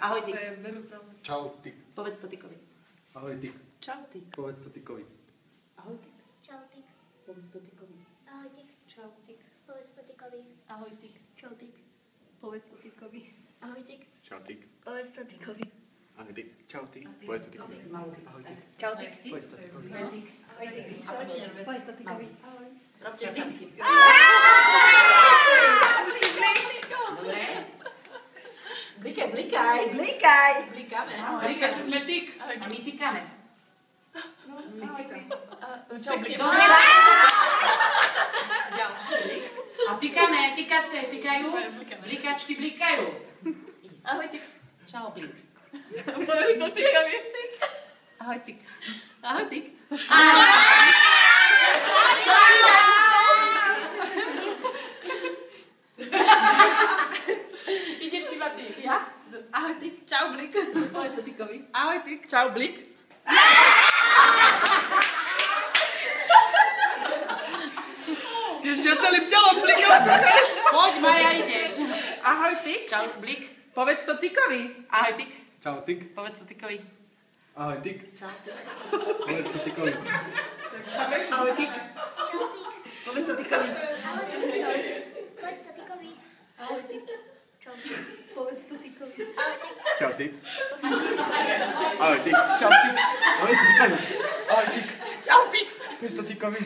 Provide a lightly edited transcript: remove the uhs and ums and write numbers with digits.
Ahoj, Tik. Čau, Tik. Povedz to Tikovi. Ahoj, Tik. Čau, Tik. Povedz to Tikovi. Ahoj, Tik. Čau, Tik. Povedz to Tikovi. Ahoj, Tik. Čau, Tik. Povedz to Tikovi. Ahoj, Tik. Čau, Tik. Povedz to Tikovi. Ahoj, Tik. Čau, Tik. Povedz to Tikovi. Ahoj, Tik. Čau, Tik. Povedz to Tikovi. Ahoj, Tik. Čau, Tik. Povedz to Tikovi. Ahoj, Tik. A prečo nerobíte? Povedz to Tikovi. Ahoj. Robte Tik. Dobre. Blikaj, blikaj. Blikaj! Blikáme. Blikaj, že sme Tik. A my tikáme. My tikáme. Čau, Blik. Dobre. Ďalší Blik. A tikáme, tikace, tikajú. Blikačky blikajú. Ahoj, Tik. Čau, Blik. Povedz to Tikovi. Ahoj, Tik. Ahoj, Tik. Ideš si ma ty. Ja? Ahoj, Tik. Čau, Blik. Povedz to Tikovi. Ahoj, Tik. Čau, Blik. Ešte celým telom blikom. Poď, Maja, ideš. Ahoj, Tik. Čau, Blik. Povedz to Tikovi. Ahoj, Tik. Čau, Tik. Povedz to Tikovi. Ahoj, Tik. Čau, Tik. Povedz to Tikovi. Ahoj, Tik. Čau, Tik. Povedz to Tikovi. Ahoj, Tik. Povedz to Tikovi. Ahoj, Tik. Čau, Tik. Povedz to Tikovi. Ahoj, Tik. Čau, Tik. Ahoj, Tik. Čau, Tik. Povedz to Tikovi. Ahoj, Tik. Čau, Tik. Povedz to Tikovi.